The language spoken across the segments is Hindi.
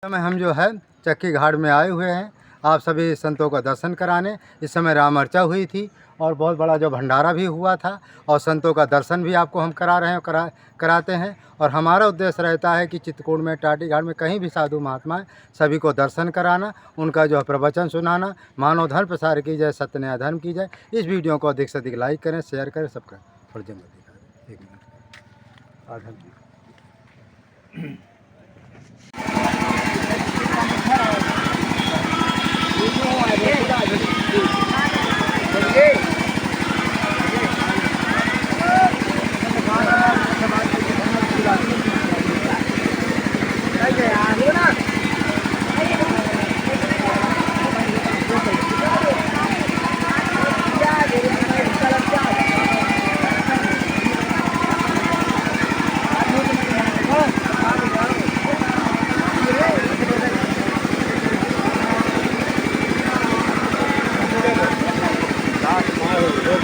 समय हम जो है चक्की घाट में आए हुए हैं आप सभी संतों का दर्शन कराने। इस समय राम अर्चा हुई थी और बहुत बड़ा जो भंडारा भी हुआ था और संतों का दर्शन भी आपको हम करा रहे हैं कराते हैं। और हमारा उद्देश्य रहता है कि चित्रकूट में टाटी घाट में कहीं भी साधु महात्मा है सभी को दर्शन कराना, उनका जो है प्रवचन सुनाना, मानव धर्म प्रसार की जाए, सत्य न्याय धर्म की जाए। इस वीडियो को अधिक से अधिक लाइक करें, शेयर करें, सबका और जंगल दिखा दें। 1 मिनट आधा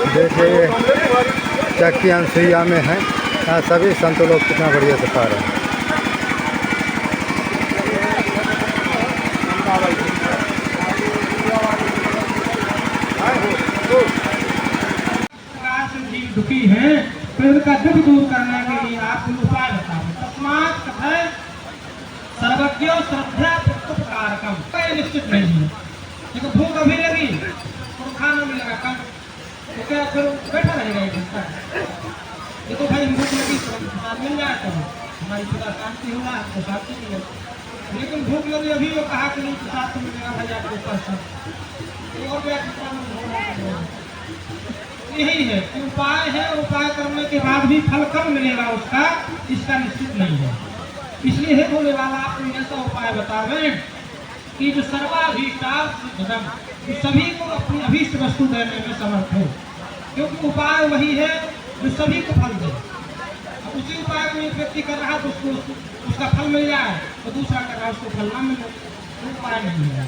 देखिए चक्की अनसुईया में है, यहाँ सभी संत लोग कितना बढ़िया से पा रहे हैं। दुखी है तो उनका दुख दूर करने के लिए आप उपाय बताओ। तस्मात् कथय सर्वज्ञ श्रद्धा प्रकारकम। कोई निश्चित नहीं है, लेकिन भूख अभी लगी तो खाना मिलेगा कम, तो क्या फिर बैठा रहेगा एक घंटा। ये तो भाई भूख लगी तो प्रसाद मिल जाए तो हमारी पिता शांति होगा, आपको शांति मिलेगी। लेकिन भूख लगी अभी वो कहा कि नहीं प्रसाद तो मिलेगा भाई आपके पास यही है कि उपाय है, उपाय करने के बाद भी फल कब मिलेगा उसका, इसका निश्चित नहीं है। इसलिए है बोले वाला आपको ऐसा उपाय बतावे कि जो सर्वाभीष्टार्थम, जो सभी को अपनी अभीष्ट वस्तु देने में समर्थ हो, क्योंकि उपाय वही है जो सभी को फल दे। अब उसी उपाय को एक व्यक्ति कर रहा तो उसको उसका फल मिल जाए, तो दूसरा कर रहा उसको फल ना मिले, तो उपाय नहीं है।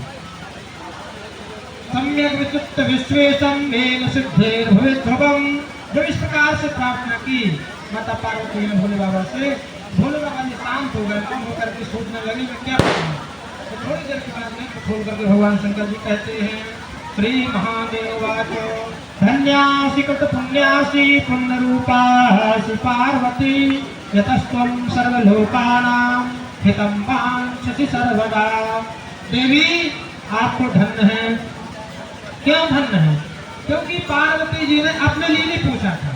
सम्यक विचित्त विश्वेशम मेन सिद्धेर भवेत् ध्रुवम। जब इस प्रकार से प्रार्थना की माता पार्वती ने भोले बाबा से, भोले बाबा ने शांत हो गए, कम होकर के सोचने लगे मैं क्या करूं। तो थोड़ी देर के बाद में खोल करके भगवान शंकर जी कहते हैं श्री महादेवाच धन्यासी कृत पुण्यासी पुण्य रूपासी पार्वती यतस्त्वं सर्वलोकानां हितं वाञ्छसि सर्वदा। देवी आपको धन्य है। क्यों धन्य है? क्योंकि पार्वती जी ने अपने लिए नहीं पूछा था।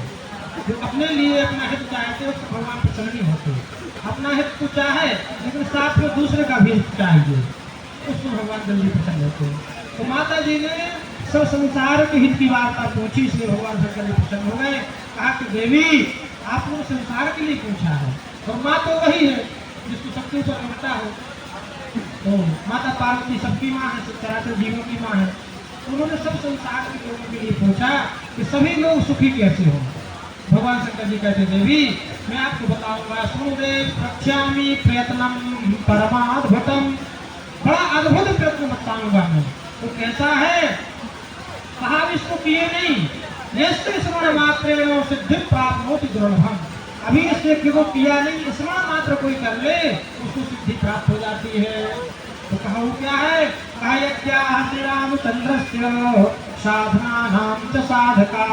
जो अपने लिए अपना हित चाहते हो तो भगवान प्रसन्न नहीं होते। अपना हित तो चाहे लेकिन साथ में दूसरे का भी हित चाहिए, उसमें भगवान जल्दी प्रसन्न होते हैं। तो माता जी ने सब संसार के हित की वार्ता पूछी, इसलिए भगवान शंकर जी प्रसन्न हो गए। कहा कि देवी आपने संसार के लिए पूछा है, और माँ तो वही है जिसको सबके ऊपर रमता हो। तो माता पार्वती सबकी माँ है, सब चराचर जीवों की माँ है। उन्होंने सब संसार के लोगों के लिए पूछा कि सभी लोग सुखी कैसे हो। भगवान शंकर जी कहते देवी मैं आपको बताऊंगा, सुदेव प्रख्यामी प्रयत्नम परमाद्भुतम। बड़ा अद्भुत प्रयत्न बताऊंगा मैं। तो कैसा है? कहा इसको किए नहीं, जैसे स्मरण मात्र सिद्धि प्राप्त होती दुर्लभम। अभी इससे क्यों किया नहीं, स्मरण मात्र कोई कर ले उसको सिद्धि प्राप्त हो जाती है। तो कहा वो क्या है? कहा यज्ञा श्री रामचंद्र साधना नाम च साधका।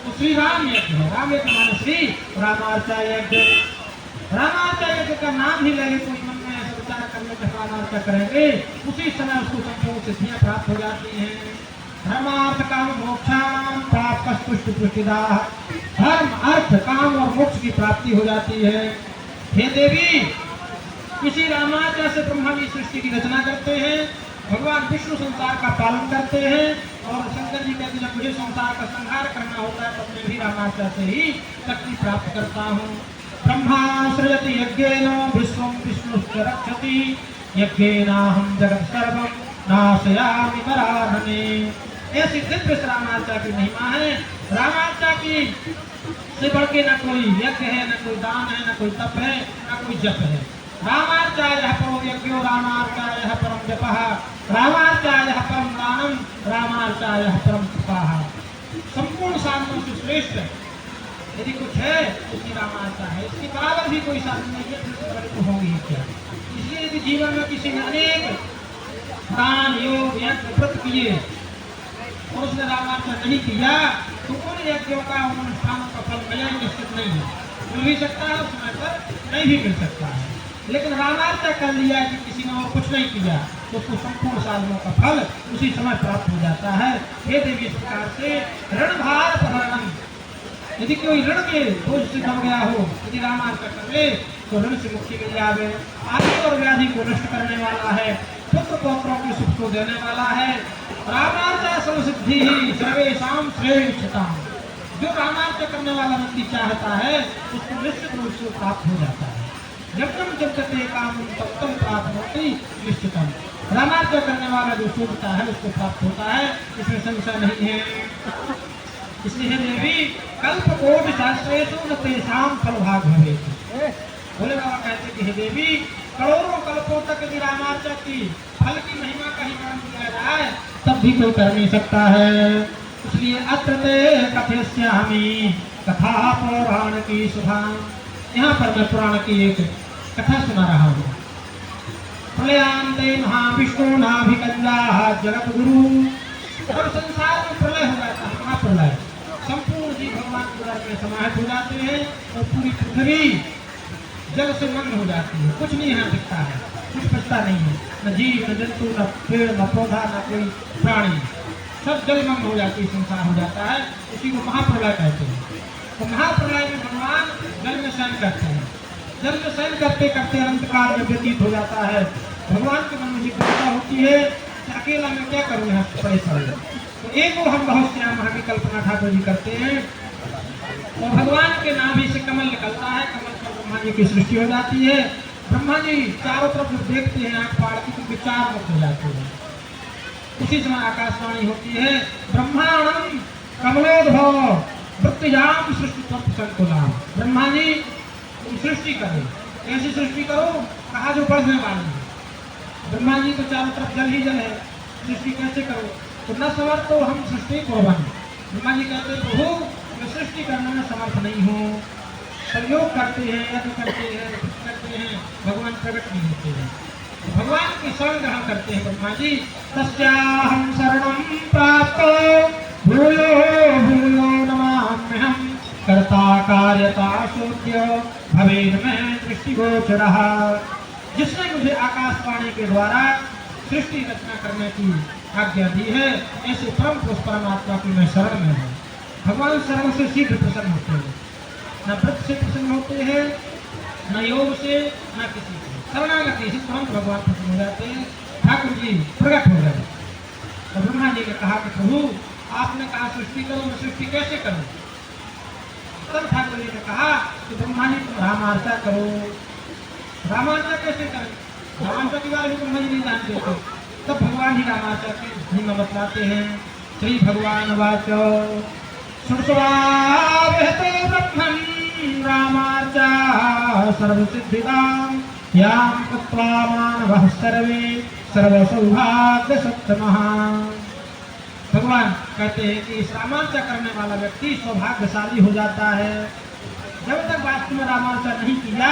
तो श्री राम यज्ञ है, राम यज्ञ माने श्री रामार्चा यज्ञ। रामार्चा यज्ञ का नाम ही लगे कोई मन में ऐसा विचार करने के रामार्चा करेंगे, उसी समय उसको संपूर्ण सिद्धियां प्राप्त हो जाती हैं। धर्मार्थ काम मोक्षाम प्राप्त पुष्ट पुष्टिदा। धर्म अर्थ काम और मोक्ष की प्राप्ति हो जाती है। हे देवी इसी रामार्चा से ब्रह्मा जी सृष्टि की रचना करते हैं, भगवान विष्णु संसार का पालन करते हैं, और शंकर जी कहते हैं जब मुझे संसार का संहार करना होता है तब मैं भी रामार्चा से ही शक्ति प्राप्त करता हूँ। ब्रह्मा सृजति यज्ञेन विश्वं विष्णुश्च रक्षति यज्ञेनाहं जगत् सर्वं नाशयामि वरानने। ऐसी दिव्य रामार्चा की महिमा है। रामार्चा की से बढ़ के न कोई यज्ञ है, न कोई दान है, न कोई तप है, न कोई जप है। रामार्चायः परो यज्ञो रामार्चायः परम जपः रामार्चायः परम दानम रामार्चायः परम तपः। संपूर्ण साधनों से श्रेष्ठ यदि कुछ है उसकी रामायणता है, इसके बराबर भी कोई साधन नहीं है, फिर बड़े तो होंगे ही क्या। इसलिए यदि जीवन में किसी ने अनेक दान योग यज्ञ व्रत किए और उसने रामायण नहीं किया तो उन यज्ञों का उन अनुष्ठानों का फल मिला निश्चित नहीं है। मिल भी सकता है, समय पर नहीं भी मिल सकता है, लेकिन रामायण कर लिया कि किसी ने और कुछ नहीं किया तो उसको संपूर्ण साधनों का फल उसी समय प्राप्त हो जाता है। हे देवी, इस प्रकार से ऋण भार प्रहरणम, यदि कोई ऋण के बोझ से दब गया हो, यदि रामायण कर ले तो ऋण से मुक्ति मिल जावे। आदि और व्याधि को नष्ट करने वाला है, पुत्र पौत्रों के सुख को देने वाला है। रामायण सर्वसिद्धि ही सर्वेशाम श्रेष्ठताम, जो रामायण करने वाला व्यक्ति चाहता है उसको निश्चित रूप से प्राप्त हो जाता है। जब जब काम तब तब प्राप्त होती निश्चितम, रामायण करने वाला जो सोचता है उसको प्राप्त होता है, इसमें संशय नहीं है। इसलिए देवी कल्प कोटि शास्त्रेषु न तेषां फलभाग भवेत्। भोले बाबा कहते कि हे देवी, करोड़ों कल्पों तक यदि रामायण की फल की महिमा का ही वर्णन किया जाए तब भी कोई कर नहीं सकता है। इसलिए अत्र ते कथयस्यामि कथा पुराण की सुधा, यहाँ पर मैं पुराण की एक कथा सुना रहा हूँ। प्रलयांते महाविष्णु नाभिकंजा जगत गुरु, और संसार में प्रलय हो जाता है, महाप्रलय, संपूर्ण जीव भगवान के उदर में समाहित हो जाते हैं और पूरी पृथ्वी जल से मग्न हो जाती है। कुछ नहीं यहाँ दिखता है, कुछ बचता नहीं है, न जीव न जंतु न पेड़ न पौधा न कोई प्राणी, सब जलमग्न हो जाती है, संसार हो जाता है। उसी को महाप्रलय कहते हैं। तो महाप्रलय में भगवान जल में शयन करते हैं। जल में शयन करते करते अनंत काल में व्यतीत हो जाता है। भगवान के मन में जिज्ञासा होती है कि अकेला मैं क्या करूँ यहाँ परेशान। तो एक वो हम बहुत श्याम वहाँ की कल्पना ठाकुर जी करते हैं और भगवान के नाभि से कमल निकलता है, कमल पर ब्रह्मा जी की सृष्टि हो जाती है। ब्रह्मा जी चारों तरफ जब देखते हैं आँख फाड़ के तो विचार मुक्त हो जाते हैं। उसी समय आकाशवाणी होती है, ब्रह्मांडम कमलोद्भव वृत्तियाम सृष्टि संकुलाम। ब्रह्मा जी तुम सृष्टि करो, कैसी सृष्टि करो, कहा जो बढ़ने वाली है। ब्रह्मा जी तो चारों तरफ जल ही जल है, सृष्टि कैसे करो, तो न समर्थ तो हम सृष्टि को बन। ब्रह्मा जी कहते प्रभु मैं सृष्टि करने में समर्थ नहीं हूँ। संयोग करते हैं, यज्ञ करते हैं, भगवान प्रकट नहीं होते हैं। भगवान की शरण ग्रहण करते हैं ब्रह्मा जी। तस्याहं शरणं प्राप्तो भूयो भूयो नमाम्यहम् कर्ता कार्यता शोध्य भवेन में दृष्टिगोचरः। जिसने मुझे आकाशवाणी के द्वारा सृष्टि रचना करने की आज्ञा दी है, ऐसे परम पुरुष परमात्मा की मैं शरण में हूँ। भगवान शरण से शीघ्र प्रसन्न होते हैं, न व्रत से प्रसन्न होते हैं, न योग से, न किसी से। शरणागति से तुरंत भगवान प्रसन्न हो जाते हैं। ठाकुर जी प्रकट हो गए तो ब्रह्मा जी ने कहा कि प्रभु आपने कहा सृष्टि करो, मैं सृष्टि कैसे करूं। तब ठाकुर जी ने कहा कि ब्रह्मा जी तुम रामार्चा करो। रामार्चा कैसे करें, रामार्चा के बारे में ब्रह्मा जी नहीं जानते थे। तब भगवान ही रामार्चा की महिमा बतलाते हैं। श्री भगवान वाचो सुरसवावहते ब्रह्मन् रामार्चा सर्वसिद्धिदां यां कृत्वा मानवः सर्वे सर्वसौभाग्य सत्तमः। भगवान कहते हैं कि इस रामार्चा करने वाला व्यक्ति सौभाग्यशाली हो जाता है। जब तक वास्तव में रामार्चा नहीं किया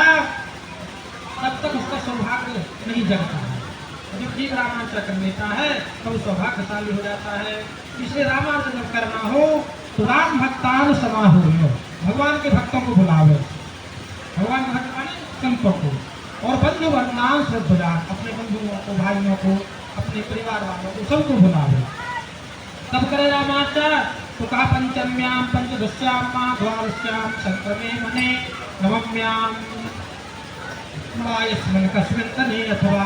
तब तक उसका सौभाग्य नहीं जगता है। जब जीव रामार्चा कर लेता है तो वो सौभाग्यशाली हो जाता है। इसलिए रामार्चा जब करना हो तो राम भक्तान समाहूय, भगवान के भक्तों को बुलावे। भगवान के भक्त माने संतों को, और बंधु वर्णान श्रद्धा, अपने बंधुओं को, भाइयों को, अपने परिवार वालों को, सबको बुलावे। तब करे रामार्चा तो कहा पंचम्याम पंचदश्याम मां द्वादश्याम संक्रमे मने नवम्याम मायस्मिन् कस्मिन् तने अथवा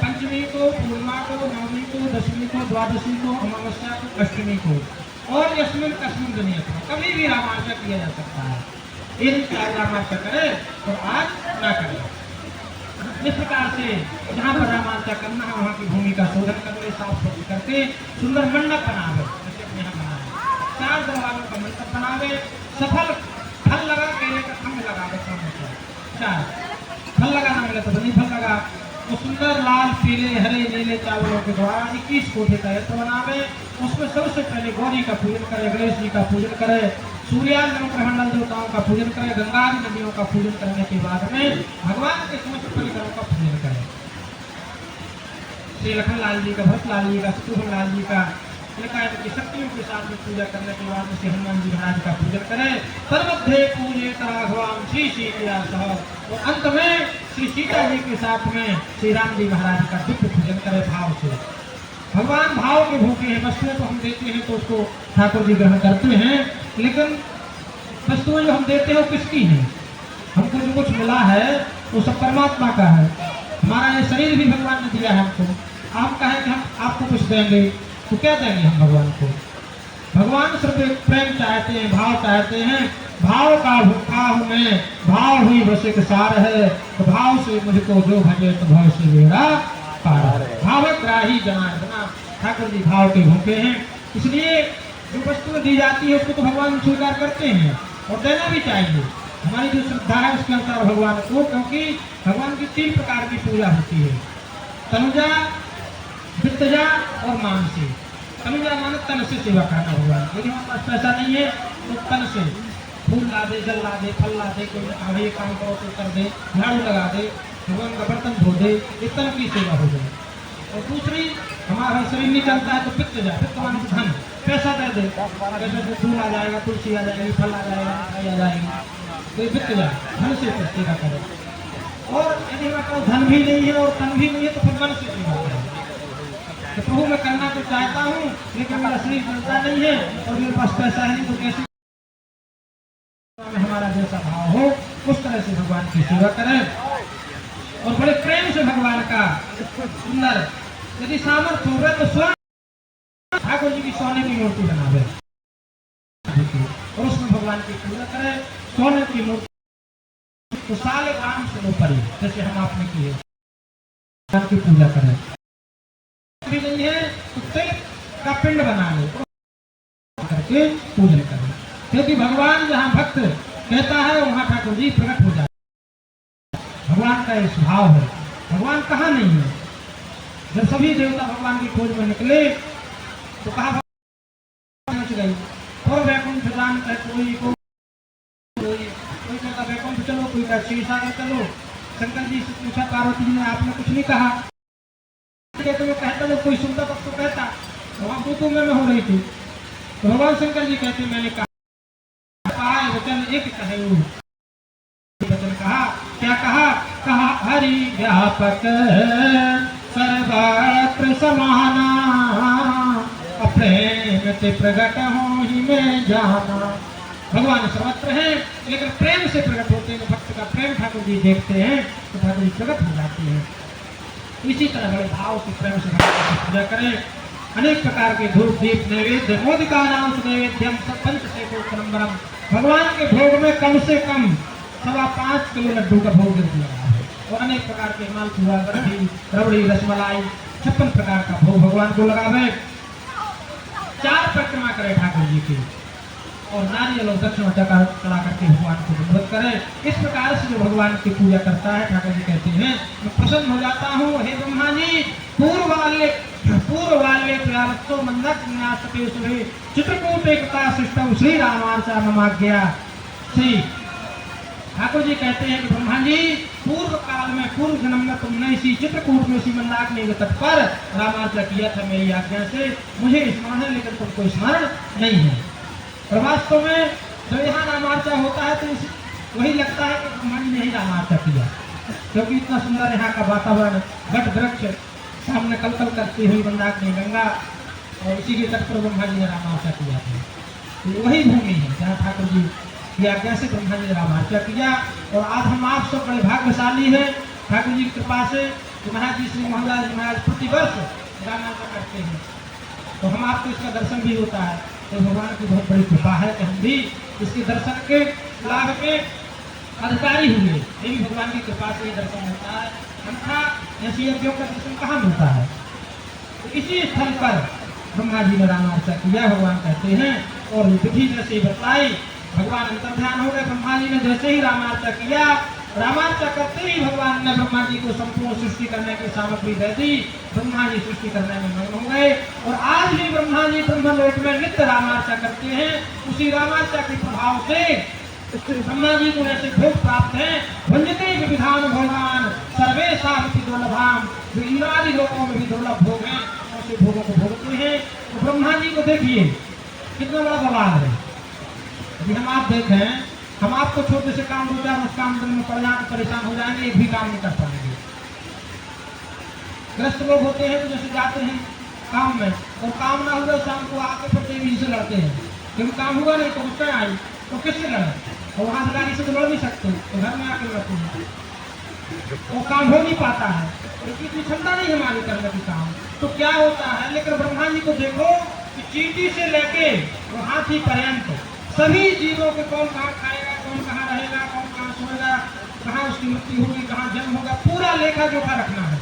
पंचमी को, पूर्णिमा को, नवमी को, दशमी को, द्वादशी को, अमावस्या को, अष्टमी को, और यस्मिन् कस्मिन् तने अथवा कभी भी रामार्चा किया जा सकता है। एक चार रामार्चा करे तो आज ना करे। इस प्रकार से जहाँ पर रामार्चा करना है वहाँ की भूमि का शोधन करके साफ सफाई करके सुंदर मंडप बनावे, जैसे अपने यहाँ बनावे। 4 दरवाजों का मंडप बनावे, सफल फल लगा, केले का खम्भ लगावे, 4 फल लगाना मिले तो बनी फल लगा, वो सुंदर लाल पीले हरे नीले चावलों के द्वारा 21 कोठे का यंत्र बनावे। उसमें सबसे पहले गौरी का पूजन करे, गणेश जी का पूजन करे, सूर्याग्रह ग्रहमंडल देवताओं का पूजन करे, गंगा नदियों का पूजन करने के बाद में भगवान के समस्त परिकरों का पूजन करे। श्री लखन लाल जी का, भरत लाल जी का, शत्रुघ्न लाल जी का, की शक्तियों के साथ में पूजा करने के बाद श्री हनुमान जी महाराज का पूजन करें। सर्वध्ये पूजे राघवाम श्री सीता सह, और अंत में श्री सीता जी के साथ में श्री राम जी महाराज का दिव्य पूजन करे भाव से। भगवान भाव के भूखे हैं। वस्तुएं तो हम देते हैं तो उसको ठाकुर जी ग्रहण करते हैं, लेकिन वस्तुएं जो हम देते हैं वो किसकी हैं? हमको जो कुछ मिला है वो सब परमात्मा का है। हमारा ये शरीर भी भगवान ने दिया है हमको। आप कहें कि हम आपको कुछ देंगे तो क्या देंगे हम भगवान को? भगवान सिर्फ एक प्रेम चाहते हैं, भाव चाहते हैं। भाव का भूखा हूँ मैं, भाव ही बस एक सार है, तो भाव से मुझको जो भजे तो भाव से मेरा पार है। भावग्राही जनार्दना, ठाकुर जी भाव के भूखे हैं। इसलिए जो वस्तु दी जाती है उसको तो भगवान स्वीकार करते हैं और देना भी चाहिए। हमारी जो श्रद्धा है उसके अनुसार भगवान को, क्योंकि भगवान की 3 प्रकार की पूजा होती है, तनुजा, वित्तजा और मानसी। तनुजा माने तन से सेवा करना भगवान। यदि हमारे पास पैसा नहीं है तो तन से फूल ला दे, जल ला दे, फल ला दे, कोई ये काम करो तो कर दे, झाड़ू लगा दे, भगवान का बर्तन धो दे, ये तन की सेवा हो जाए। और दूसरी, हमारा शरीर नहीं चलता है तो वित्तजा, वित्त माने धन, पैसा दे दे, पैसे से फूल आ जाएगा, तुलसी आ जाएगी, फल आ जाएगा, आ जाएगी, तो ये वित्तजा, धन से सेवा करे। और यदि हमारे पास धन भी नहीं है और तन भी नहीं है तो फिर मन से सेवा करें। तो प्रभु मैं करना तो चाहता हूँ लेकिन मेरा शरीर चलता नहीं है और मेरे पास पैसा है नहीं, तो कैसे? हमारा जैसा भाव हो उस तरह से भगवान की सेवा करें और बड़े प्रेम से भगवान का सुंदर, यदि सामर्थ्य हो तो स्वर्ण ठाकुर जी की सोने की मूर्ति बनावे और उसमें भगवान की पूजा करें। सोने की मूर्ति तो साले ग्राम से ऊपर ही, जैसे हम आपने किए, भगवान की पूजा करें। भी नहीं है तो तिल का पिंड बना ले करके पूजन करें, क्योंकि भगवान जहाँ भक्त कहता है वहाँ ठाकुर जी प्रकट हो जाए। भगवान का ये स्वभाव है। भगवान कहाँ नहीं है? जब सभी देवता भगवान की खोज में निकले तो कहा पहुंच गई और वैकुंठ दान कोई कहता वैकुंठ चलो, कोई कहता क्षीरसागर चलो। शंकर जी से पूछा पार्वती जी ने, आपने कुछ नहीं कहा? कहते वो कहता जब कोई सुनता तब तो कहता, वहाँ कुतुब में हो रही थी तो भगवान शंकर जी कहते मैंने कहा वचन एक कहे, वचन कहा, क्या कहा? कहा हरि व्यापक सर्वत्र समाना, प्रेम से प्रकट हो ही में जाना। भगवान सर्वत्र है लेकिन प्रेम से प्रकट होते हैं। भक्त का प्रेम ठाकुर जी देखते हैं तो ठाकुर जी प्रकट हो जाते हैं। इसी तरह बड़े भाव से प्रेम से भगवान की पूजा करें। अनेक प्रकार के धूप दीप नैवेद्य, मोदिका नाम नैवेद्यम पंच से भगवान के भोग में कम से कम 5.25 किलो लड्डू का भोग दिया है और अनेक प्रकार के मालपुआ, बर्फी, रबड़ी, रसमलाई, 56 प्रकार का भोग भगवान को लगावे। 4 परिक्रमा करे ठाकुर जी की और नारियल और दक्षिणा चढ़ा करके भगवान को दंडवत करे। इस प्रकार से जो भगवान की पूजा करता है ठाकुर जी कहते हैं मैं प्रसन्न हो जाता हूँ। हे ब्रह्मा जी, पूर्व वाले प्यारत्तो मंदक न्यासते सुरे चित्रकूट एकता सृष्टम श्री रामार्चा ममाज्ञा। श्री ठाकुर जी कहते हैं कि ब्रह्मा जी, पूर्व काल में, पूर्व जन्म में तुमने इसी चित्रकूट में, इसी मंदाकिनी के तट पर रामार्चा किया था मेरी आज्ञा से। मुझे स्मरण है लेकिन तुमको स्मरण नहीं है। और वास्तव में जब यहाँ रामार्चा होता है तो वही लगता है कि ब्रह्मा जी ने ही रामार्चा किया, क्योंकि इतना सुंदर यहाँ का वातावरण, वट वृक्ष, सामने कलकल करती हुई मंदाकिनी गंगा और इसी के तट पर ब्रह्मा जी ने रामार्चा किया था। तो वही भूमि है जहाँ ठाकुर जी की आज्ञा से ब्रह्मा जी ने रामार्चा किया। और आज हम आप सब बड़े भाग्यशाली हैं ठाकुर जी की कृपा से। महाराज जी, श्री महाराज महाराज प्रतिवर्ष रामार्चा करते हैं तो हम आपको इसका दर्शन भी होता है। तो भगवान की बहुत बड़ी कृपा है कि हम भी इसके दर्शन के लाभ के अधिकारी हुए। ये भी भगवान की कृपा से ही दर्शन होता है, अन्यथा ऐसी यज्ञों का दर्शन कहाँ मिलता है? तो इसी स्थल पर ब्रह्मा जी ने रामार्चा किया भगवान कहते हैं। और विधि जैसे बतलाई, भगवान अंतर्ध्यान हो गए। ब्रह्मा जी ने जैसे ही रामार्चा किया रामार्चा करते ही भगवान ने ब्रह्मा जी को संपूर्ण सृष्टि करने की सामग्री दे दी। ब्रह्मा जी सृष्टि करने में मग्न हो गए और आज भी ब्रह्मा जी ब्रह्मलोक में नित्य रामार्चा करते हैं। उसी रामार्चा के प्रभाव से ब्रह्मा जी को ऐसे भोग प्राप्त है। भंजते विविधान भगवान सर्वे साधि दुर्लभाम, जो इंद्रादि लोकों में भी दुर्लभ भोग है, ऐसे भोगों को भोगते हैं। तो ब्रह्मा जी को देखिए कितना बड़ा बवाल है। अभी हम आप देखें, हम आपको छोटे से काम हो जाए, उस काम में परेशान हो जाएंगे, एक भी काम नहीं कर पाएंगे। ग्रस्त लोग होते हैं तो जैसे जाते हैं काम में और काम ना हुआ, शाम को आके पड़ते भी से लड़ते हैं, क्योंकि काम हुआ नहीं तो गुस्सा आई तो किससे लड़े, और वहां से गाड़ी से तो लड़ नहीं सकते, तो घर में आके लड़ते हैं, वो काम हो नहीं पाता है, क्योंकि इतनी क्षमता नहीं हमारी करने की काम। तो क्या होता है, लेकिन ब्रह्मा जी को देखो कि चींटी से लेके वो हाथी पर्यंत सभी जीवों के कौन कहाँ खाएगा, कौन कहाँ रहेगा, कौन कहाँ सोएगा, कहाँ उसकी मृत्यु होगी, कहाँ जन्म होगा, पूरा लेखा जोखा रखना है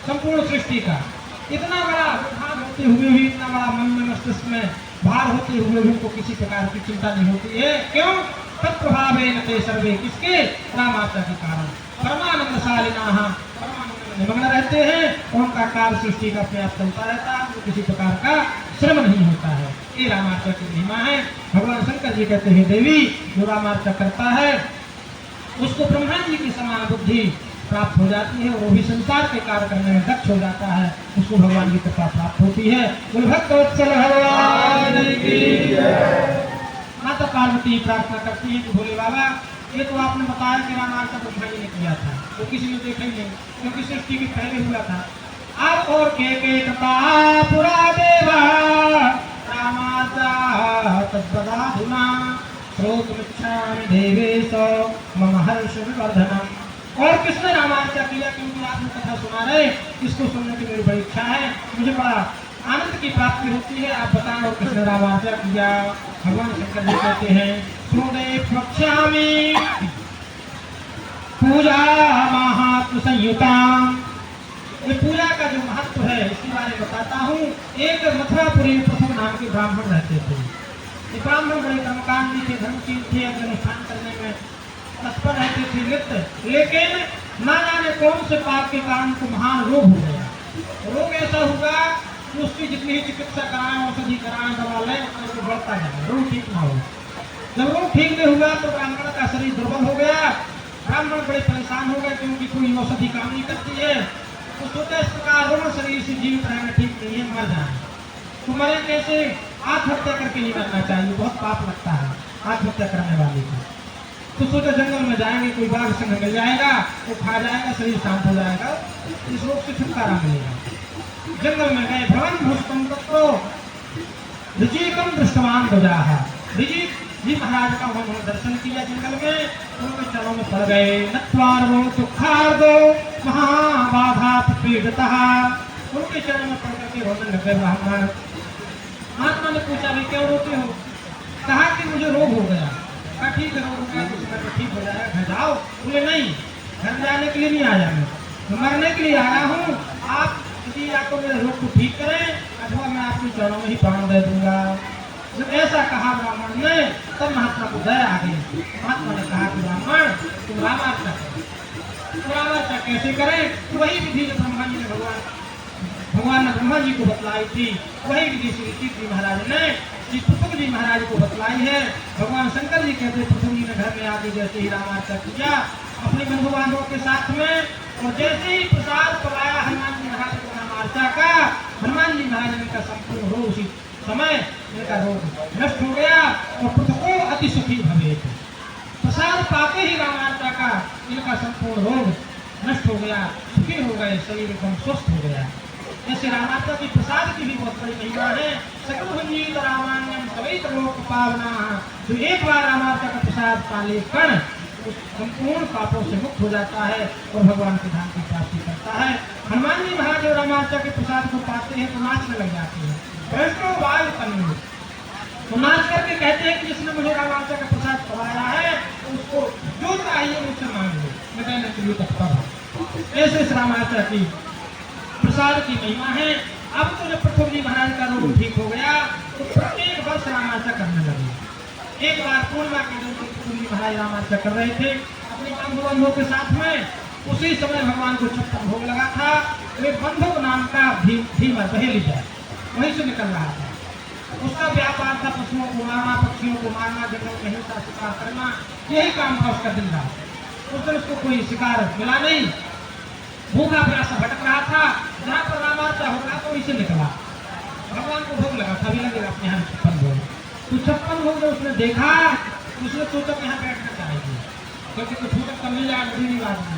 संपूर्ण सृष्टि का। इतना बड़ा विभाग होते हुए भी, इतना बड़ा मन में मस्तिष्क में भार होते हुए भी उनको किसी प्रकार की चिंता नहीं होती है। क्यों? तत्प्रभावेन ते सर्वे, किसके? रामार्चा के कारण। परमानंदशालिनाः, मग्न रहते हैं, उनका कार्य सृष्टि का अपने आप चलता रहता है, उनको किसी प्रकार का श्रम नहीं होता है। ये रामार्चा की महिमा है। भगवान शंकर जी कहते हैं, देवी जो रामार्चा करता है उसको ब्रह्मा जी की समान बुद्धि प्राप्त हो जाती है और वो भी संसार के कार्य करने में दक्ष हो जाता है, उसको भगवान की कृपा प्राप्त होती है। बोल भक्तवत्सल भगवान की जय। माता पार्वती प्रार्थना करती है कि भोले बाबा, ये तो आपने बताया कि रामार्चा ब्रह्मा जी ने किया था, तो किसी ने देखा ही नहीं, क्योंकि सृष्टि के पहले हुआ था। आप और के कृपा पुरा देवा रामार्चा तद्वदाधुना श्रोतुमिच्छामि देवेश मम हर्ष विवर्धनम्। और किसने रामार्चा किया, क्योंकि आपने कथा सुना रहे, इसको सुनने की मेरी बड़ी इच्छा है, मुझे बड़ा आनंद की प्राप्ति होती है। आप बताएं और किसने रामार्चा किया। भगवान शंकर जी कहते हैं, सुने प्रक्ष्यामि पूजा महात्म संयुताम। ये पूजा का जो महत्व है इसके बारे में बताता हूँ। एक मथुरापुरी में पृथु नाम के ब्राह्मण रहते थे। ये ब्राह्मण बड़े कर्मकांडी थे, धर्मशील थे, अपने अनुष्ठान करने में तत्पर रहते थे नित्य, लेकिन ना जाने कौन से पाप के कारण को महान रोग हो गया। रोग ऐसा होगा कि उसकी जितनी ही चिकित्सा कराएं, औषधि कराएं, दवा लें, उसको बढ़ता जाए, रोग ठीक ना हो। जब रोग ठीक नहीं हुआ तो ब्राह्मण का शरीर दुर्बल हो गया। ब्राह्मण बड़े परेशान हो गए क्योंकि कोई औषधि काम नहीं करती है। तो सोचा इस प्रकार रोग शरीर से जीवित रहना ठीक नहीं है, मर जाए। तो मरे कैसे? आत्महत्या करके नहीं मरना चाहिए, बहुत पाप लगता है आत्महत्या करने वाले को। तो सोचा जंगल में जाएंगे, कोई बाघ सिंह मिल जाएगा, वो खा जाएगा, शरीर शांत हो जाएगा, इस रोग से छुटकारा मिलेगा। जंगल में गए, भवन भूषण तत्व ऋचिकम दृष्टवान बजाहा। ऋचि जी महाराज का उन्होंने दर्शन किया जंगल में, उनके चरणों में पड़ गए। नत्वारो दुखार्दो महाबाधा पीड़ितः। उनके चरणों में पड़ करके रोने लगे ब्राह्मण। महात्मा ने पूछा, भाई क्यों रोते हो? कहा कि मुझे रोग हो गया। कहा ठीक है, रोग हो गया तो ठीक हो जाएगा, घर जाओ। बोले नहीं, घर जाने के लिए नहीं आया मैं मरने के लिए आया हूँ। आप यदि या तो मेरे रोग को ठीक करें अथवा मैं आपके चरणों में ही प्राण दे दूंगा। जब ऐसा कहा ब्राह्मण ने, तब महात्मा को दया आ गई। महात्मा ने कहा कि ब्राह्मण तुम रामार्चा करो। तो रामार्चा कैसे करें? वही विधि जो ब्रह्मा जी ने भगवान ने ब्रह्मा जी को बतलाई थी, वही विधि श्री ऋषि जी महाराज ने श्री पृथु जी महाराज को बतलाई है। भगवान शंकर जी कहते पृथु जी ने घर में आके जैसे ही रामार्चा किया अपने बंधु बांधवों के साथ में, और जैसे ही प्रसाद पलाया हनुमान जी महाराज को रामार्चा का, हनुमान जी महाराज ने का संपूर्ण रोग उसी समय इनका रोग नष्ट हो गया और पृथु अति सुखी भवे। प्रसाद पाते ही रामार्चा का इनका संपूर्ण रोग नष्ट हो गया, सुखी हो गए, शरीर एकदम स्वस्थ हो गया। ऐसे रामार्चा की प्रसाद की भी बहुत बड़ी महिमा है। सकलभंजीत रामान्यम कवि लोक पावना। जो एक बार रामार्चा का प्रसाद पाले कण संपूर्ण पापों से मुक्त हो जाता है और भगवान के धाम की प्राप्ति करता है। हनुमान जी महाराज जो रामार्चा के प्रसाद को पाते हैं तो नाचने लग जाते हैं। वैष्णव वायु तन्नु, तो नाच करके कहते हैं कि जिसने मुझे रामार्चा का प्रसाद खवाया है उसको जो चाहिए मुझसे मांग लो, मैं कहने के लिए तत्पर हूँ। ऐसे इस रामार्चा की प्रसाद की महिमा है। अब तो जब पृथु जी महाराज का रोग ठीक हो गया तो प्रत्येक वर्ष रामार्चा करने लगे। एक बार पूर्णिमा के दिन पृथु जी महाराज रामार्चा कर रहे थे, अपनी बंधुओं के साथ में उसी समय भगवान को 56 भोग लगा था। एक बंधुक नाम का भीमर बहेली है, वहीं से निकल रहा था। उसका व्यापार था पशुओं को मारना, पक्षियों को मारना, जंगल में हिंसा शिकार करना, यही काम था उसका दिन रात। उस दिन उसको कोई शिकार मिला नहीं, भूखा प्यासा भटक रहा था। जहाँ पर रामार्चा हो रहा तो वहीं से निकला, भगवान को भोग लगा था, भी लगेगा अपने यहाँ 56 भोग। तो 56 भोग जब उसने देखा, उसने सोचा कि यहाँ बैठना चाहेगी, क्योंकि कुछ भूख कर लिया नहीं आदमी।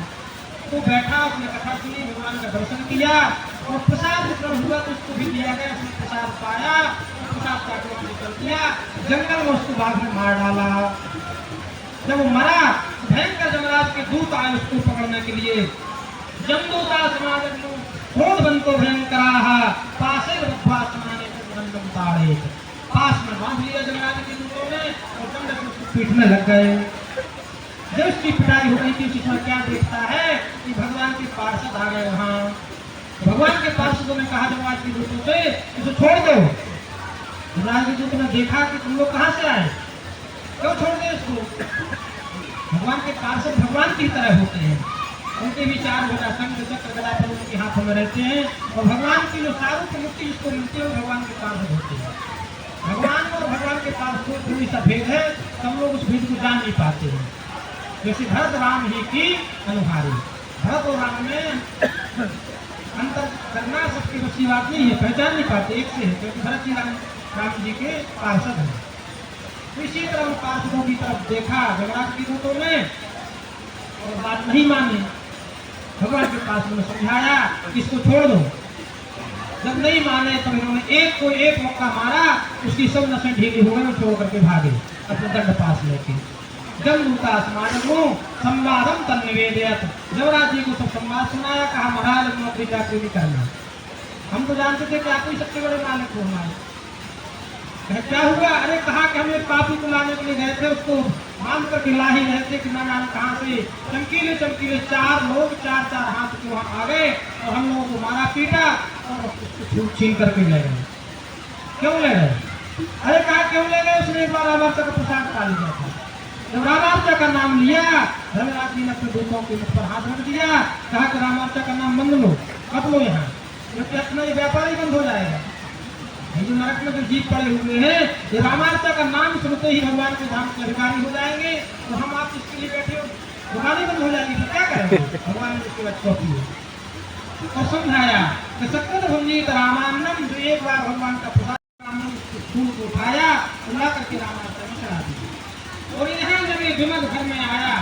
तो बैठा, उसने कथा सुनी, भगवान का दर्शन किया और प्रसाद वितरण हुआ तो उसको भी दिया गया। उसने प्रसाद पाया, प्रसाद पाकर वहाँ निकल दिया, जंगल में उसको बाघ ने मार डाला। जब वो मरा, भयंकर यमराज के दूत आए उसको पकड़ने के लिए। जमदूता समाज क्रोधवंतो भयंकराः पाशे बद्ध्वा समाने दंडम ताड़ेत। पास में बांध लिया यमराज के दूतों ने और दंड से उसको पीटने लग गए। जब उसकी पिटाई हो रही थी, उस समय क्या देखता है कि भगवान के पार्षद आ गए वहाँ। भगवान के पार्षदों ने कहा यमराज के दूतों से, इसे छोड़ दो। यमराज के दूतों ने देखा कि तुम लोग कहाँ से आए, क्यों छोड़ दे इसको। भगवान के पार्षद भगवान की तरह होते हैं, उनके विचार होता संग चक्र गदा पर उनके हाथों में रहते हैं और भगवान की जो सारूप मुक्ति जिसको मिलती है वो भगवान के पार्षद होते हैं। भगवान और भगवान के पास थोड़ी सा भेद है, सब लोग उस भेद को जान नहीं पाते हैं। जैसे भरत राम ही की अनुहारी, भरत और राम में अंतर करना सबके बस की बात नहीं है, पहचान नहीं पाते एक से है, क्योंकि भरत जी राम जी के पार्षद हैं। तो इसी तरह उन पार्षदों की तरफ देखा यमराज की दूतों ने और बात नहीं मानी। भगवान के पास उन्होंने समझाया कि इसको छोड़ दो। जब नहीं माने तब इन्होंने एक को एक मौका मारा, उसकी सब नसें ढीली हो गई, छोड़ करके भागे अपने दंड पास लेके। जमदूता समाजमो संवादम तन्निवेदयत, यमराज जी को सब संवाद सुनाया, कहा महाराज नौकरी चाकरी नहीं करना, हम तो जानते थे कि आप ही सबसे बड़े मालिक हो हमारे। क्या हुआ, अरे कहा कि हम एक पापी को लाने के लिए गए थे, उसको बांध करके ला ही रहे थे कि ना जाने कहाँ से चमकीले चमकीले 4 लोग 4-4 हाथ के वहाँ आ गए और हम लोगों को मारा पीटा और उसको छीन करके ले गए। क्यों ले गए, अरे कहा क्यों ले गए, उसने एक बार रामार्चा का प्रसाद खा लिया था। जब रामार्चा का नाम लिया, धर्मराज जी ने अपने दूतों के मुख पर हाथ रख दिया, कहा कि रामार्चा का नाम बंद लो, कट लो यहाँ, क्योंकि अपना ये व्यापार ही बंद हो जाएगा। ये जो नरक में जो जीव पड़े हुए हैं, ये रामार्चा का नाम सुनते ही भगवान के धाम के अधिकारी हो जाएंगे, तो हम आप इसके लिए बैठे हो, दुकानें बंद हो जाएंगी तो क्या करेंगे। भगवान ने उसके बाद चौकी और समझाया कि सत्य भुंजित रामान्नम, जो एक बार भगवान का प्रसाद फूल को उठाया उड़ा करके रामार्चा में चढ़ा दिया। और यहाँ जब ये विमल घर में आया,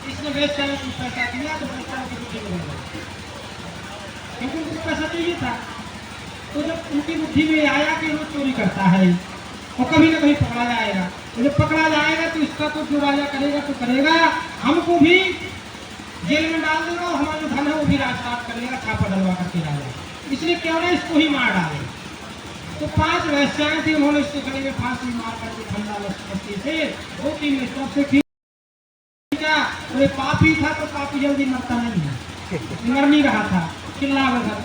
इसने वेश्या में कुछ पैसा दिया तो वेश्या की बुद्धि में हो गई, क्योंकि उनको पैसा चाहिए था। तो जब उनकी बुद्धि में आया कि वो चोरी करता है और कभी न कभी पकड़ा जाएगा, तो जब पकड़ा जाएगा तो इसका तो जो राजा करेगा तो करेगा, हमको भी जेल में डाल देगा और हमारा जो धन है वो भी राजपाट करेगा, छापा डलवा करके डालेगा, इसलिए क्यों ना इसको ही मार डाले। तो 5 वैश्याएं थी, उन्होंने इसके गले में फांसी मार करके ठंडा लस्सी से 2-3 स्टोव से खींचा। वो पापी था तो पापी जल्दी मरता नहीं है, मर नहीं रहा था, चिल्ला रहा था,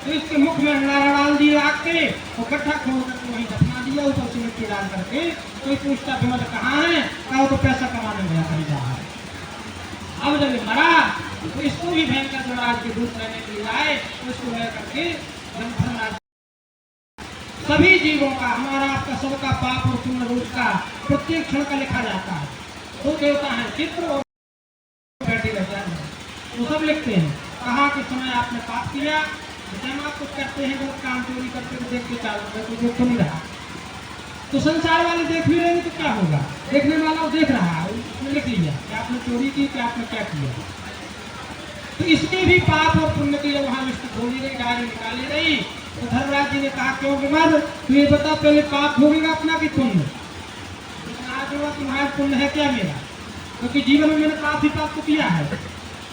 तो इसके मुख में अंगारा डाल दिया आग के और गड्ढा खोल करके वहीं दफना दिया, ऊपर से मिट्टी डाल करके। कोई पूछता विमल कहाँ है, कहा तो पैसा कमाने गया कहीं जा रहा है। अब जब ये मरा तो इसको भी भयंकर यमराज के दूत लेने के लिए आए, तो इसको ले करके धर्मराज सभी जीवों का, हमारा आपका सबका पाप और पुण्य रोज का प्रत्येक क्षण का लिखा जाता है। 2 देवता है चित्र और बैठे रहते हैं, वो सब लिखते हैं कहाँ के समय आपने पाप किया। जब आप कुछ करते हैं, गलत काम चोरी करते हुए देख के चालू तो देख तो नहीं रहा, तो संसार वाले देख भी रहेंगे तो क्या होगा, देखने वाला वो देख रहा है, उसने लिख लिया कि आपने चोरी की, कि आपने क्या किया। तो इसके भी पाप और पुण्य की जब वहाँ लिस्ट खोली गई, डायरी निकाली गई, तो धर्मराज जी ने कहा क्यों विमल, तो ये बता पहले पाप भोगेगा अपना कि पुण्य। आज होगा तुम्हारा पुण्य है क्या मेरा, क्योंकि जीवन में मैंने पाप ही पाप को किया है।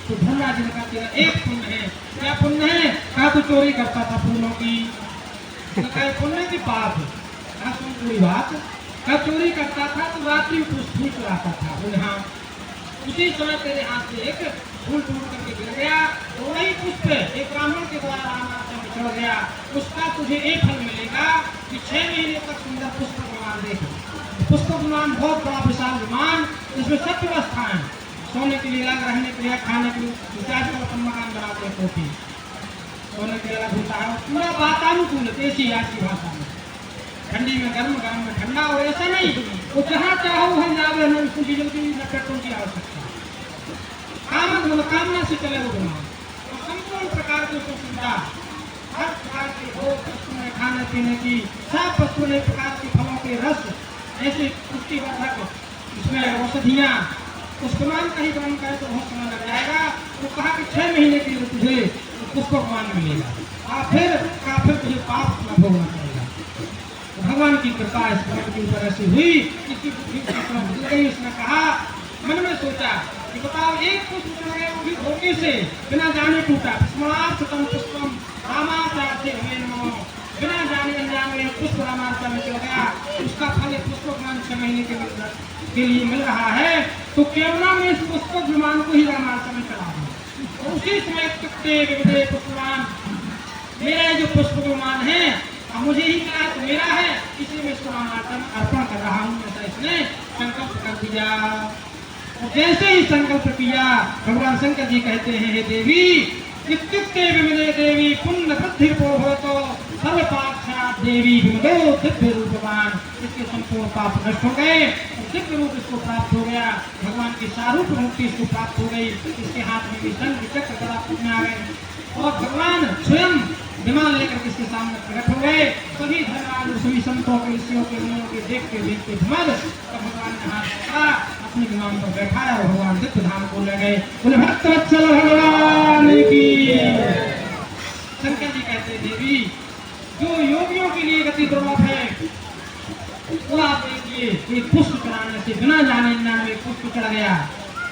तो धर्मराज ने कहा तेरा एक पुण्य है, क्या पुण्य है, कहा तू चोरी करता था फूलों की, तो कहा पुण्य की पाप, कहा सुन पूरी बात, कहा चोरी करता था तो रात्रि फूल चुराता था, यहाँ उसी समय तेरे हाथ से एक फूल टूट करके गिर गया, तो वही पुष्प एक ब्राह्मण के द्वारा रामार्चा में चढ़ गया, उसका तुझे एक फल मिलेगा कि 6 महीने तक सुंदर पुष्प विमान देखे। पुष्प विमान बहुत बड़ा विशाल विमान, इसमें 7 व्यवस्थाएं, सोने के लिए अलग, रहने के लिए, खाने के लिए, जैसे आजकल अपन मकान बनाते हैं कोठी, सोने के लिए अलग होता है, पूरा वातानुकूल देसी आज की भाषा में, ठंडी में गर्म, गर्म में ठंडा, और ऐसा नहीं वो जहाँ चाहो वहाँ जावे, हमें उसको डीजल की न पेट्रोल की आवश्यकता है, काम मनोकामना से चले वो दिमाग, और संपूर्ण प्रकार की उसको सुविधा, हर प्रकार की भोग वस्तुएं, खाने पीने की सब वस्तुएं, प्रकार के फलों के रस, ऐसे पुष्टिवर्धक, इसमें औषधियाँ, पुष्पमान कहीं वर्णन करे तो बहुत समय लग जाएगा। वो कहा कि 6 महीने के लिए तुझे पुष्पमान मिलेगा, और फिर तुझे पाप न भोगना पड़ेगा। तो भगवान की कृपा इस भक्त के ऊपर ऐसी हुई, इसकी बुद्धि मिल गई। उसने कहा, मन में सोचा कि बताओ, एक पुष्प चढ़ गया वो भी धोखे से, बिना जाने टूटा, स्मरणार्थतम पुष्पम रामाचार्य हमें नमो, बिना जाने अनजाने में पुष्प रामाचार्य में चल गया, उसका फल पुष्पमान 6 महीने के लिए मिल रहा है, तो केवला में इस पुष्प विमान को ही रामाचार्य में चला दूं, और उसी समय तुक्ते विविधे पुष्पमान, मेरा जो पुष्प विमान है अब मुझे ही मिला तो मेरा है, इसी में इसको रामाचार्य अर्पण कर रहा हूँ, ऐसा इसने संकल्प कर दिया। जैसे ही संकल्प किया, भगवान शंकर जी कहते हैं, हे देवी, इत्युक्ते विमले देवी पुण्य वृद्धि तो सर्व पाप देवी विमलो दिव्य रूपवान, इसके संपूर्ण पाप नष्ट हो गए, दिव्य रूप इसको प्राप्त हो गया, भगवान की सारूप मुक्ति इसको प्राप्त हो गई, इसके हाथ में भी शंख चक्र गदा पूजने आ गए, और भगवान स्वयं विमान लेकर किसके सामने प्रकट हो गए। सभी धर्मराज, सभी संतों के, ऋषियों के, मुनियों के देखते देखते धमद, तो भगवान ने हाथ पकड़ा, अपने विमान पर बैठाया और भगवान दिव्य धाम को ले गए। बोले भक्तवत्सल भगवान की। शंकर जी कहते, देवी, जो योगियों के लिए गति दुर्लभ है, वो आप देखिए, एक पुष्प चढ़ाने से, बिना जाने अनजाने में पुष्प चढ़ गया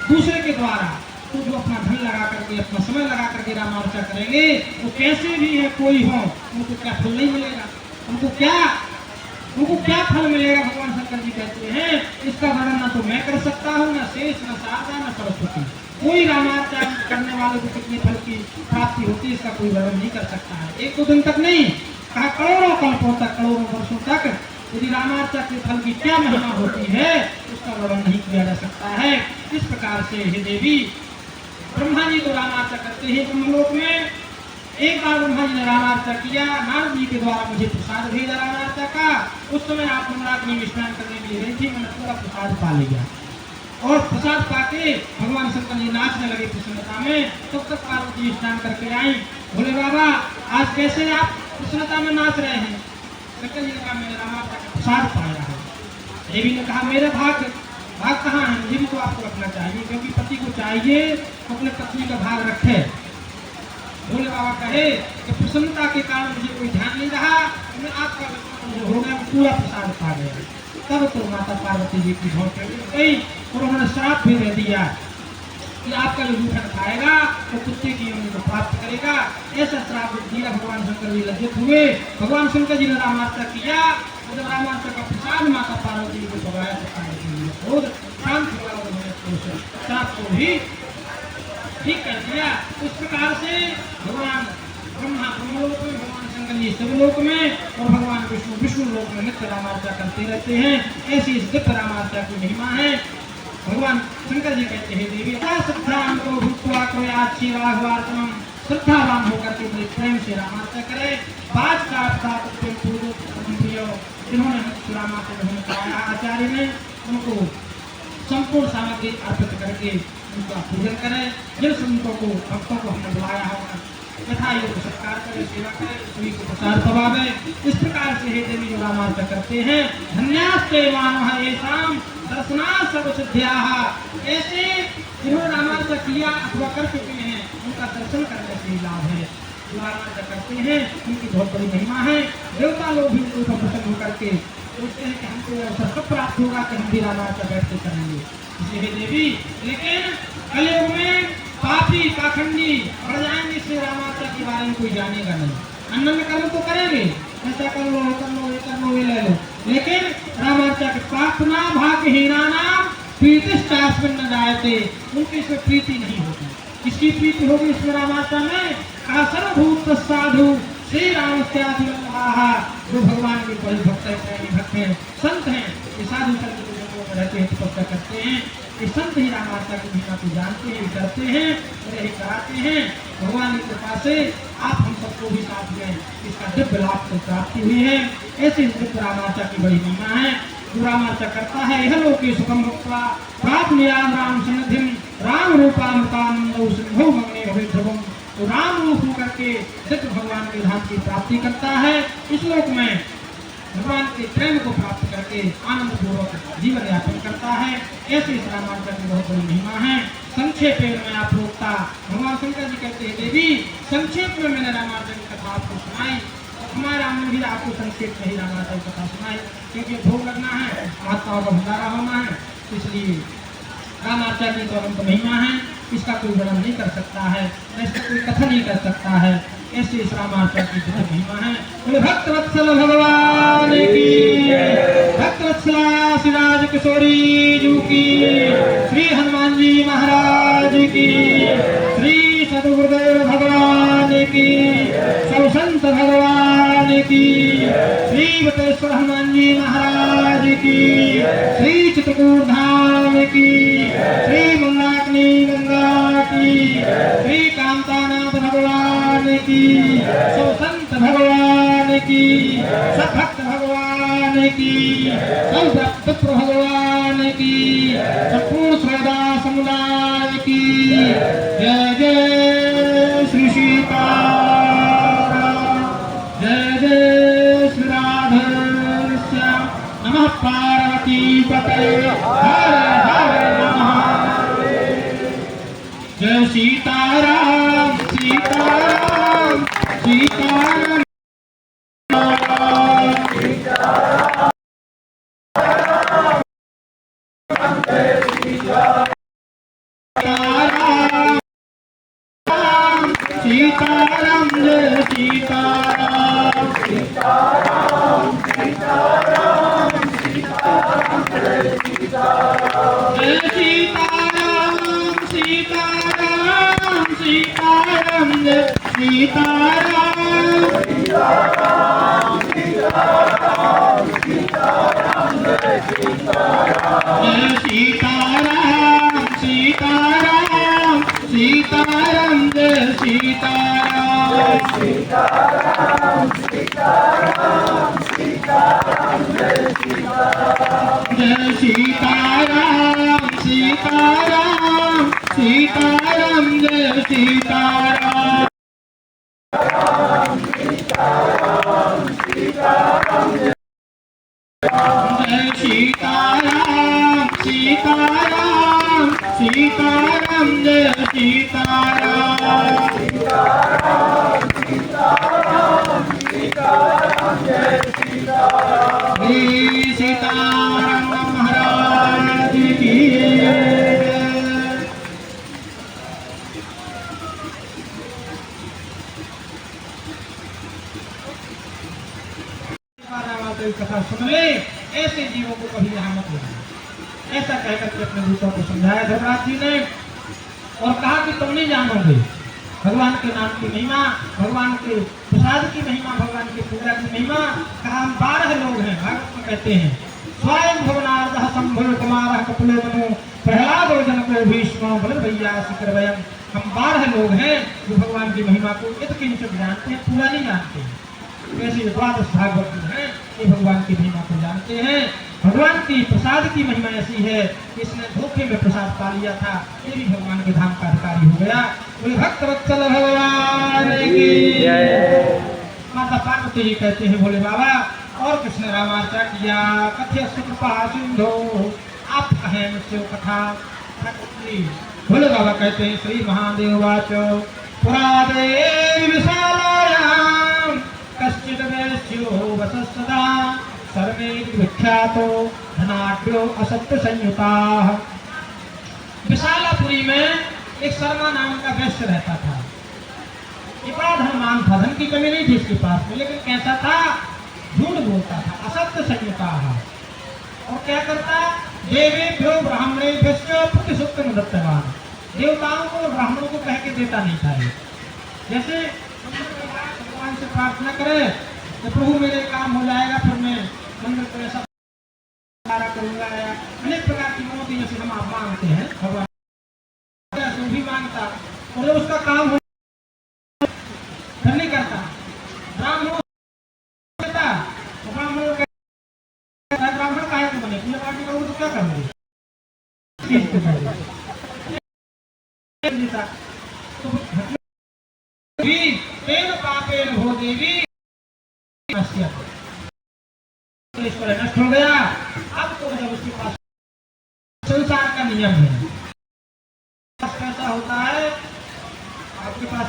दूसरे के द्वारा, तो जो अपना धन लगा करके, अपना समय लगा करके रामार्चा करेंगे, वो कैसे भी है कोई हो, उनको क्या फल नहीं मिलेगा, उनको क्या फल मिलेगा। भगवान शंकर जी कहते हैं, इसका वर्णन न तो मैं कर सकता हूँ, न शेष, न शारदा, न सरस्वती, कोई रामार्चा करने वाले को कितने फल की प्राप्ति होती है, इसका कोई वर्णन नहीं कर सकता है। 1-2 दिन तक नहीं, कहा करोड़ों कल्पों तक, करोड़ों वर्षों तक यदि रामार्चा के फल की क्या महिमा होती है, उसका वर्णन नहीं किया जा सकता है। इस प्रकार से हे देवी, ब्रह्मा जी तो रामार्चा करते हैं ब्रह्मलोक में। एक बार ब्रह्मा जी ने रामार्चा किया, नारद जी के द्वारा मुझे प्रसाद भेजा रामार्चा का, उस समय आप मंदाकिनी में स्नान करने के लिए गई थी, मैंने पूरा प्रसाद पा लिया, और प्रसाद पाके भगवान शंकर जी नाचने लगे प्रसन्नता में। तब तक पार्वती जी स्नान करके आई, बोले बाबा आज कैसे आप प्रसन्नता में नाच रहे हैं। शंकर जी ने कहा, मैंने रामार्चा का प्रसाद पाया है। देवी ने कहा, मेरे भाग कहाँ है, मुझे भी तो आपको रखना चाहिए, क्योंकि पति को चाहिए तो अपने पत्नी का भाग रखे। भोले बाबा कहे कि प्रसन्नता के कारण मुझे कोई ध्यान नहीं रहा, मैं आपका हो गया, पूरा प्रसाद पा गया। तब तो माता पार्वती जी की बहुत गई, और उन्होंने श्राप भी दे दिया कि आपका जो रूखन खाएगा तो कुत्ते की योनि को प्राप्त करेगा। ऐसा श्राप दिया। भगवान शंकर जी लज्जित हुए। भगवान शंकर जी ने रामार्चा किया, और जब रामार्चा का प्रसाद माता पार्वती जी को पकड़ाया तो पार्वती जी क्रोध शांत हुआ, और उन्होंने श्राप को भी ठीक कर दिया। इस प्रकार से भगवान ब्रह्मा ब्रह्मलोक में, भगवान शंकर जी शिवलोक में, और भगवान विष्णु विष्णु लोक में नित्य रामार्चा करते रहते हैं। ऐसी इस दिव्य रामार्चा की महिमा है। भगवान शंकर जी कहते हैं, देवी श्रद्धान को भूतवा कोई आच्छी राघवार्चनम, श्रद्धावान होकर के बड़े प्रेम से रामार्चा करे। बाज का जिन्होंने रामार्चा में कराया आचार्य ने, उनको संपूर्ण सामग्री अर्पित करके उनका पूजन करें। जिन संतों को, भक्तों को हमने बुलाया होगा, यथा योग सत्कार करे, सेवा करे, सभी को प्रसाद पवावे। इस प्रकार से हे देवी जो रामार्चा करते हैं, धन्यास्ते मानव येषाम दर्शना सर्व सिद्ध्याः, ऐसे जिन्होंने रामार्चा किया अथवा कर चुके हैं, उनका दर्शन करने से लाभ है। जो रामार्चा करते हैं उनकी बहुत बड़ी महिमा है। देवता लोग भी उनको प्रसन्न होकर के सोचते हैं कि हमको अवसर कब प्राप्त होगा कि हम भी रामार्चा बैठ के करेंगे। इसलिए देवी, लेकिन कलयुग में पापी पाखंडी बढ़ जाएंगे, इसलिए रामार्चा के बारे में कोई जानेगा नहीं। अनन्य कर्म तो करेंगे, ऐसा कर लो, कर लो, ये कर लो, ये ले लो, लेकिन रामार्चा के प्रार्थना भाग्यहीना नाम प्रीतिश्चास्मिन् न जायते, उनकी इसमें प्रीति नहीं होगी। किसकी प्रीति होगी इसमें रामार्चा में? कहा सर्वभूत साधु श्री राम जो भगवान के बड़े भक्त हैं, प्रेमी भक्त हैं, संत हैं, ये साधु संत रहते हैं, तपस्या करते हैं, ये संत ही रामार्चा की महिमा को जानते हैं, करते हैं और यही कराते हैं। भगवान की कृपा से आप हम सबको भी साथ में इसका दिव्य लाभ को प्राप्ति हुई है। ऐसे दिव्य रामार्चा की बड़ी महिमा है। जो रामार्चा करता है यह लोके सुखम भुक्त्वा प्राप्नुयात् राम सन्निधिं राम रूपामृतानंदो सिंधो मग्ने भवेत् ध्रुवम्। तो राम रूप होकर के दिव्य भगवान के धाम की प्राप्ति करता है। इस लोक में भगवान के प्रेम को प्राप्त करके आनंद पूर्वक जीवन यापन करता है। ऐसे इस रामार्चा की बहुत बड़ी महिमा है। संक्षेप में आप लोगता भगवान शंकर जी कहते हैं, देवी संक्षेप में मैंने रामार्चा की कथा आपको सुनाई। हमारे राम ने भी आपको संक्षेप में ही रामार्चा की कथा सुनाई, क्योंकि भोग लगना है, महात्माओं का भंडारा होना है, इसलिए रामार्चा की तो अनंत महिमा है। इसका कोई वर्णन नहीं कर सकता है, इसका कोई कथन नहीं कर सकता है। ऐसे इस रामार्चा की जो महिमा है। बोले भक्त वत्सल भगवान की, भक्त वत्सला श्री राज किशोरी जी की, श्री हनुमान जी महाराज की, श्री सदगुरुदेव भगवान की, सब संत भगवान की, श्री बटेश्वर हनुमान जी महाराज की, श्री चित्रकूट धाम की, श्री मंदाकिनी गंगा की, श्री कामतानाथ भगवान की, सब संत भगवान की, सब भक्त भगवान की, सब भक्त भगवान की, संपूर्ण श्रद्धा समुदाय की। जय जय श्री सीताराम, जय जय श्री राधे श्याम। नमः पार्वती पते हर हर महादेव। जय सीताराम सीताराम सीताराम। सीताराम जय सीताराम, सीताराम सीताराम सीताराम जय सीताराम, जय सीताराम सीताराम सीताराम जय सीताराम, सीताराम सीताराम सीताराम जय सीताराम, जय सीताराम सीताराम सीताराम जय सीताराम, सीताराम सीताराम सीताराम जय सीताराम, जय सीताराम सीताराम सीताराम जय सीताराम, सीताराम सीताराम जय सीताराम, सीताराम सीताराम जय सीताराम, सीताराम सीताराम सीताराम जय सीताराम। श्री सीताराम महाराज की कथा सुन ले। ऐसे जीवों को कभी यहाँ मत लेना, ऐसा कहकर के अपने दूतों को समझाया धर्मराज जी ने, और कहा कि तुम नहीं जानोगे भगवान के नाम की महिमा, भगवान के प्रसाद की महिमा, भगवान की पूजा की महिमा। कहा हम 12 लोग हैं, भागवत में कहते हैं, स्वयं भुवनार्दः शंभुर कुमारः कपिलो मनो प्रहलादो जनको भीष्मो बलभैया शिखरवयम्। हम 12 लोग हैं जो भगवान की महिमा को यत्किंचित जानते हैं, पूरा नहीं जानते हैं। वैसे 12 भागवत जो हैं ये भगवान की महिमा को जानते हैं। भगवान की प्रसाद की महिमा ऐसी है, इसने धोखे में प्रसाद पा लिया था, ये भी भगवान के धाम का अधिकारी हो गया। बोले भक्त वत्सल भगवान की जय। माता पार्वती जी कहते हैं, बोले बाबा और किसने रामार्चा किया? कथ्य कृपा सिंधो, आप कहें मुझसे कथा। बोले बाबा कहते हैं, श्री महादेव वाचो पुरा देवी विशालायाम कश्चित् वैश्यो वसस्तदा सर्वे विख्यातो धनाढ्यो असत्य संयुताः। विशालापुरी में एक शर्मा नाम का वैश्य रहता था। ये बड़ा धनवान था, धन की कमी नहीं थी इसके पास में, लेकिन कैसा था? झूठ बोलता था, असत्य संयुताः। और क्या करता? देवेभ्यो ब्राह्मणेभ्यश्च प्रतिसुक्तम दत्तवान। देवताओं को ब्राह्मणों को कह के देता नहीं था। जैसे भगवान से प्रार्थना करे तो प्रभु मेरे काम हो जाएगा, फिर मैं मंदिर को ऐसा करूंगा, या अनेक प्रकार की मोती जैसे हम आप मांगते हैं, क्या करोगे? तेन पापेन हो देवी नष्ट हो गया। अब तो जब उसके पास संसार का नियम है, कैसा होता है, आपके पास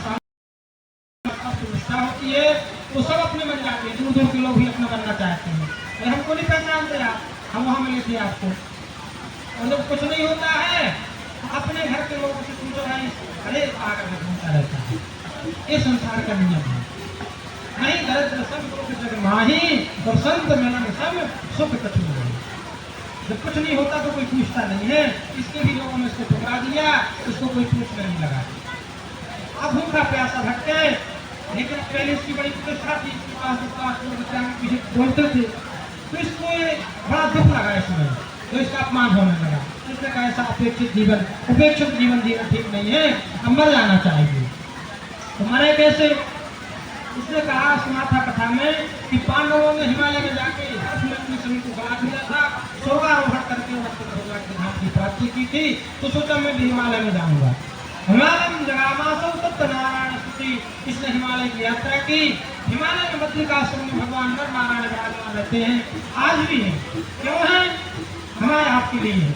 निष्ठा होती है तो सब अपने बन जाते हैं, दूर दूर के लोग भी अपना बनना चाहते हैं। अरे हमको नहीं पहचानते आप, हम वहाँ मिले थे आपको। और जब कुछ नहीं होता है तो अपने घर के लोगों से पूछो भाई, अरे पागल में घूमता रहता है। ये संसार का नियम है। नहीं दरिद्र सब दुख जग माही और संत मिलन सब सुख कठिन है। जब कुछ नहीं होता तो कोई पूछता नहीं है, इसके भी लोगों ने इसको ठुकरा दिया, इसको कोई पूछने नहीं लगा। अब भूखा प्यासा भटके, लेकिन पहले इसकी बड़ी प्रतिष्ठा थी, इसके पास किसी बोलते थे तो इसको बड़ा दुख लगा इसमें, तो इसका अपमान होने लगा। इसने कहा ऐसा उपेक्षित जीवन जीना ठीक नहीं है, हम मर जाना चाहिए। तो मरे कैसे? उसने कहा, सुना था कथा में कि पांडवों ने हिमालय में जाके अपने शरीर को गला दिया था, स्वर्गारोहण करके भगवान के धाम की प्राप्ति की थी। तो सोचा मैं भी हिमालय में जाऊंगा। हिमालय जगामासो सत्यनारायण स्तुति, इसने हिमालय की यात्रा की। हिमालय में बद्रिकाश्रम में भगवान नर नारायण विराजमान रहते हैं, आज भी हैं। क्यों है? हमारे आपके लिए है।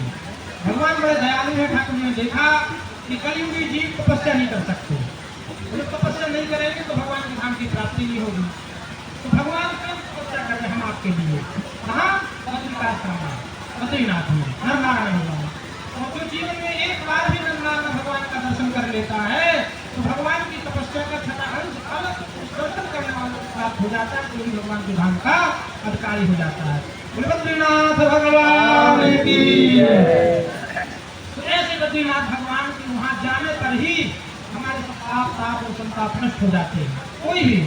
भगवान बड़े दयालु है। ठाकुर ने देखा कि कलियुगी जीव तपस्या नहीं कर सकते, जब तपस्या नहीं करेंगे तो भगवान के धाम की प्राप्ति नहीं होगी। तो भगवान स्वयं तपस्या कर रहे हम आपके लिए। कहाँ? बद्रिकाश्रम में, बद्रीनाथ में नर नारायण भगवान। और जो जीवन में एक बार भी नर नारायण भगवान का दर्शन कर लेता है तो भगवान की तपस्या का छठा अंश अलग दर्शन करने वालों को प्राप्त हो जाता है, तो भी भगवान के धाम का अधिकारी हो जाता है। बद्रीनाथ भगवान की। तो ऐसे बद्रीनाथ भगवान के वहां जाने पर ही हमारे पाप ताप और संताप नष्ट हो जाते हैं। कोई भी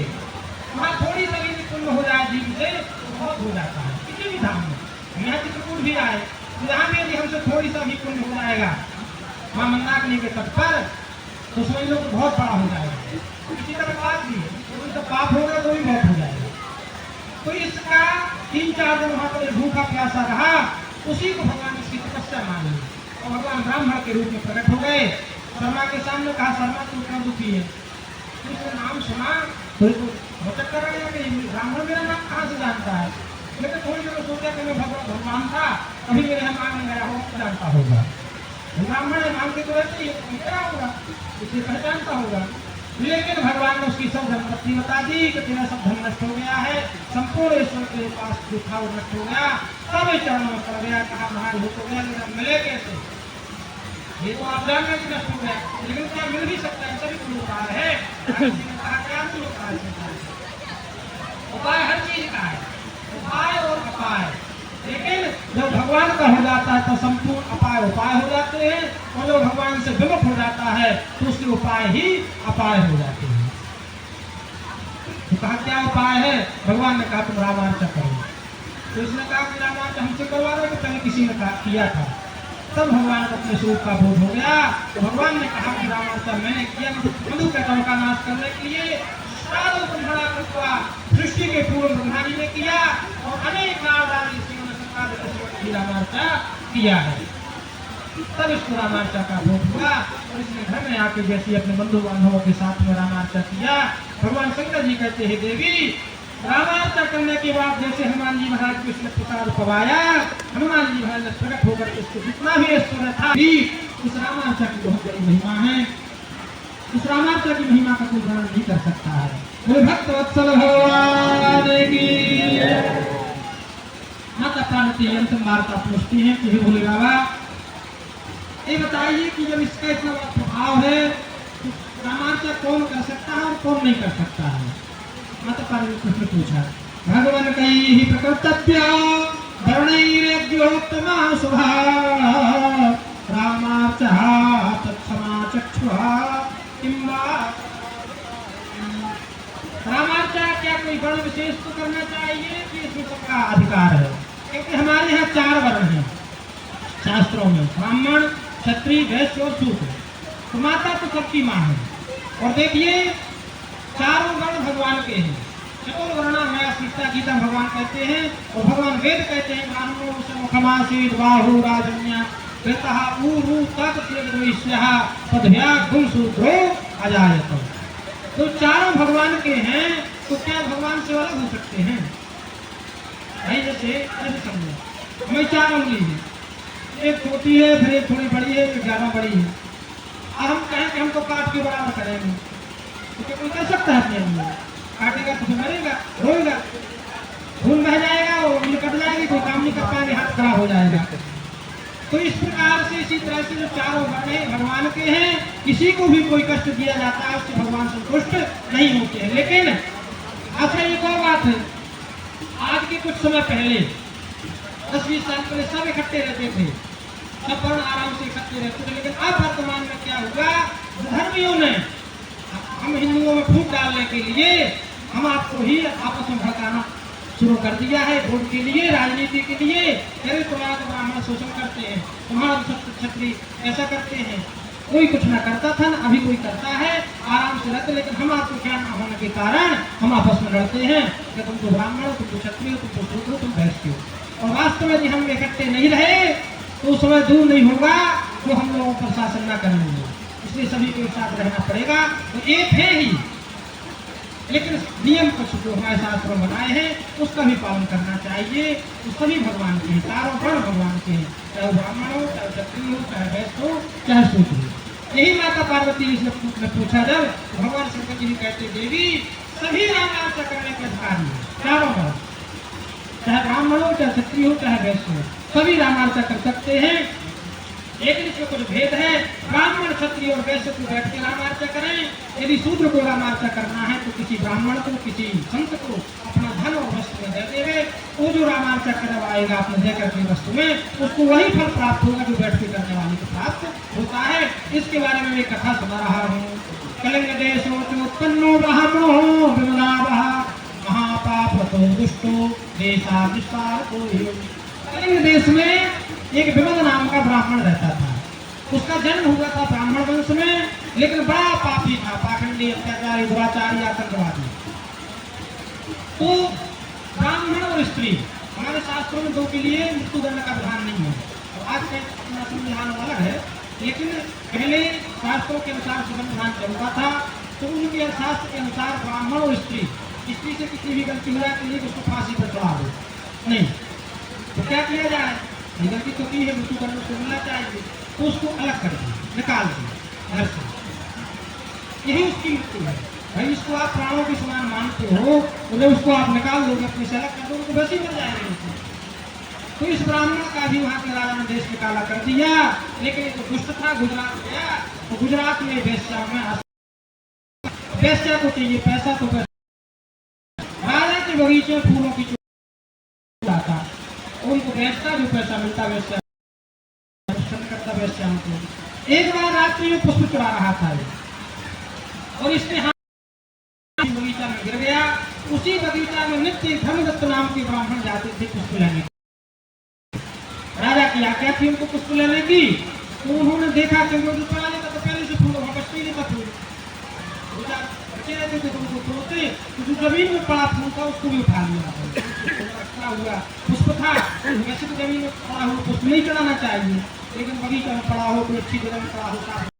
वहाँ थोड़ी सी भी पुण्य हो जाए जीव से तो बहुत हो जाता है, किसी भी धाम में। हम यहाँ चित्रकूट भी आए तो यहाँ भी यदि हमसे थोड़ी सा भी पुण्य हो जाएगा माँ मंदाकिनी के तट पर, तो समझ लो तो बहुत बड़ा हो जाएगा। इसी तरह पाप भी है, तो पाप होगा तो भी बहुत हो जाएगा। तो इसका 3-4 दिन वहाँ पर भूखा प्यासा रहा, उसी को भगवान इसकी तपस्या मान ली और भगवान ब्राह्मण के रूप में प्रकट हो गए। शर्मा के सामने कहा, शर्मा तू इतना दुखी है, उसने नाम सुना तो भटक कर रहा कि ब्राह्मण मेरा नाम कहाँ से जानता है। लेकिन थोड़ी देर सोचा कि मैं भगवान था, कभी मेरे यहाँ मांगने गया हो जानता होगा। ब्राह्मण मांगते तो रहते ही क्या होगा, इसे पहचानता होगा। लेकिन भगवान ने उसकी सब धनपत्ति बता दी कि तेरा सब धन नष्ट हो गया है, संपूर्ण ईश्वर के पास जो था वो नष्ट हो गया, सब चरणों में पड़ गया। कहा महाराज हो तो गया, लेकिन मिले कैसे? ये तो आप जान रहे कि नष्ट हो गया, लेकिन क्या मिल भी सकता है? सभी कोई उपाय है। उपाय हर चीज का है, उपाय और अपाय। लेकिन जब भगवान का हो जाता है तो संपूर्ण अपाय उपाय हो जाते हैं, और जब भगवान से विमुख हो जाता है तो उसके उपाय ही अपाय हो जाते हैं। तो कहा क्या उपाय है? भगवान ने कहा तुम रामार्चा करो। तो उसने कहा कि रामार्चा हमसे करवा रहे कि पहले किसी ने किया था। तब भगवान को अपने स्वरूप का बोध हो गया। तो भगवान ने कहा कि रामार्चा मैंने किया, मधु कैटव का नाश करने के लिए सृष्टि के पूर्व ब्रह्मा जी ने किया और अनेक नारदार ऋषियों ने रामार्चा किया है। तब इसको रामार्चा का बोध हुआ और इसने घर में आके जैसे अपने बंधु बांधवों के साथ में रामार्चा किया। भगवान शंकर जी कहते हैं देवी रामार्चा करने के बाद जैसे हनुमान जी महाराज को इसने प्रसाद पवाया, हनुमान जी महाराज ने प्रकट होकर इसको जितना भी ऐश्वर्य था उस रामार्चा की बहुत बड़ी महिमा है। इस रामार्चा की महिमा का कोई वर्णन नहीं कर सकता है। बोले भक्त वत्सल भगवान की। माता पार्वती अंतिम वार्ता पूछती है कि बोले बाबा ये बताइए कि जब इसका इतना बड़ा प्रभाव है तो रामार्चा कौन कर सकता है और कौन नहीं कर सकता है? माता पार्वती ने पूछा। भगवान कही ही प्रकर्तव्य वर्णैर्योत्तमा शुभा रामार्चा तत्समा चक्षुः रामार्चा क्या कोई वर्ण विशेष को करना चाहिए कि इसमें सबका अधिकार है? क्योंकि हमारे यहाँ 4 वर्ण हैं शास्त्रों में, ब्राह्मण क्षत्रिय वैश्य और शूद्र। तो माता तो सबकी माँ है। और देखिए 4 वर्ण भगवान के हैं, चतुर्वर्णा मया गीता गीता भगवान कहते हैं और भगवान वेद कहते हैं ब्राह्मणों से मुखमासीद बाहु राजन्या कृतः ऊरु तत् तेजस्यः पदव्या गुणसूत्रो अजायत। तो चारों भगवान के हैं तो क्या भगवान से अलग हो सकते हैं? भाई जैसे ऐसे समझो हमें 4 उंगली है, एक छोटी है फिर एक थोड़ी बड़ी है, एक ज़्यादा बड़ी है। अब हम कहें कि हमको काट के बराबर करेंगे तो क्या कोई कर सकता है? अपने अंदर काटेगा तो मरेगा, रोएगा, खून बह जाएगा और उंगली कट जाएगी, कोई काम नहीं कर पाएंगे, हाथ खराब हो जाएगा। तो इस प्रकार से इसी तरह से जो चारों वर्ण भगवान के हैं, किसी को भी कोई कष्ट दिया जाता है उससे भगवान संतुष्ट नहीं होते हैं। लेकिन अच्छा एक और बात है, आज के कुछ समय पहले 10-20 साल पहले सब इकट्ठे रहते थे, सब वर्ण आराम से इकट्ठे रहते थे। लेकिन अब वर्तमान में क्या हुआ, धर्मियों ने हम हिंदुओं में फूट डालने के लिए हम आपको ही आपस में भड़काना शुरू कर दिया है, वोट के लिए, राजनीति के लिए। अरे तुम्हारा तो ब्राह्मण शोषण करते हैं, तुम्हारा तो सब क्षत्रिय ऐसा करते हैं। कोई कुछ ना करता था ना अभी कोई करता है, आराम से रहते। लेकिन हम आपको क्या ना होने के कारण हम आपस में लड़ते हैं कि तुम तो ब्राह्मण हो, तुम तो क्षत्रिय हो, तुम तो शूद्र हो, तुम वैश्य हो। और वास्तव में यदि हम इकट्ठे नहीं रहे तो उस समय दूर नहीं होगा जो हम लोगों पर शासन न करेंगे। इसलिए सभी को एक साथ रहना पड़ेगा। तो एक है ही, लेकिन नियम कुछ जो हमारे शास्त्रों में बनाए हैं उसका भी पालन करना चाहिए। तो सभी भगवान के हैं, चारों वर्ण भगवान के हैं, चाहे ब्राह्मण हो, चाहे क्षत्रिय हो, चाहे वैश्य हो, चाहे शूद्र हो। यही माता पार्वती ने पूछा जब भगवान शंकर जी कहते देवी सभी रामार्चा करने के अधिकारी हैं, चारों वर्ण, चाहे ब्राह्मण हो, चाहे क्षत्रिय हो, चाहे वैश्य हो, सभी रामार्चा कर सकते हैं। लेकिन इसमें कुछ भेद है, ब्राह्मण क्षत्रिय और वैश्य को बैठ के रामार्चा करें। यदि शूद्र को रामार्चा करना है तो किसी ब्राह्मण को, किसी संत को अपना धन और वस्तु में दे देवे, वो जो रामार्चा करवाएगा अपने देकर के वस्तु में उसको वही फल प्राप्त होगा जो बैठ के करने वाले को प्राप्त होता है। इसके बारे में मैं कथा सुना रहा हूँ। कलिंग देश उत्पन्नो ब्राह्मणो विमलाभः महापापतो दुष्टो देशा विस्तार को। कलिंग देश में एक विमल नाम का ब्राह्मण रहता था। उसका जन्म हुआ था ब्राह्मण वंश में, लेकिन बड़ा पापी था, पाखंडी, अत्याचारी, दुराचारी, आतंकवादी। तो ब्राह्मण और स्त्री हमारे शास्त्रों में दो के लिए मृत्युदंड का विधान नहीं है। और आज का अपना संविधान अलग है, लेकिन पहले शास्त्रों के अनुसार संविधान चलता था। तो उनके शास्त्र के अनुसार ब्राह्मण और स्त्री से किसी भी गलती हो जाती है उसको फांसी पर चढ़ा दो नहीं, तो क्या किया जाए, गलती तो की है, मृत्युदंड उसको मिलना चाहिए, तो उसको अलग कर दिया, निकाल दिया घर से। यही उसकी मृत्यु है। भाई इसको आप प्राणों के समान मानते हो, तो जब उसको आप निकाल दोगे, अपने से अलग कर दोगे तो वैसे ही मर जाएंगे। तो इस ब्राह्मण का भी वहाँ के राजा ने देश में काला कर दिया। लेकिन जो दुष्ट था गुजरात गया, तो गुजरात में वेश्या में वेश्या को चाहिए पैसा, तो राजा के बगीचे फूलों की आता, उनको बेचता, जो पैसा मिलता वेश्या करता वेश्याओं को। एक बार रात्रि में पुष्प चुरा रहा था और इसने बगीचा में गिर गया। उसी बगीचा में नित्य धर्मदत्त नाम के ब्राह्मण जाते थे पुष्प लेने। राजा की आज्ञा थी उनको पुष्प लेने की, तो उन्होंने देखा कि वो जो चुरा लेता तो पहले से फूल वहां बचते ही नहीं था, फूल बचे रहते थे, तो उनको तोड़ते, तो जो जमीन में पड़ा फूल था उसको भी उठा लिया। हुआ पुष्प था, वैसे तो जमीन में पड़ा हुआ पुष्प नहीं चढ़ाना चाहिए, लेकिन बगीचा में पड़ा हो, कोई अच्छी जगह में पड़ा हो,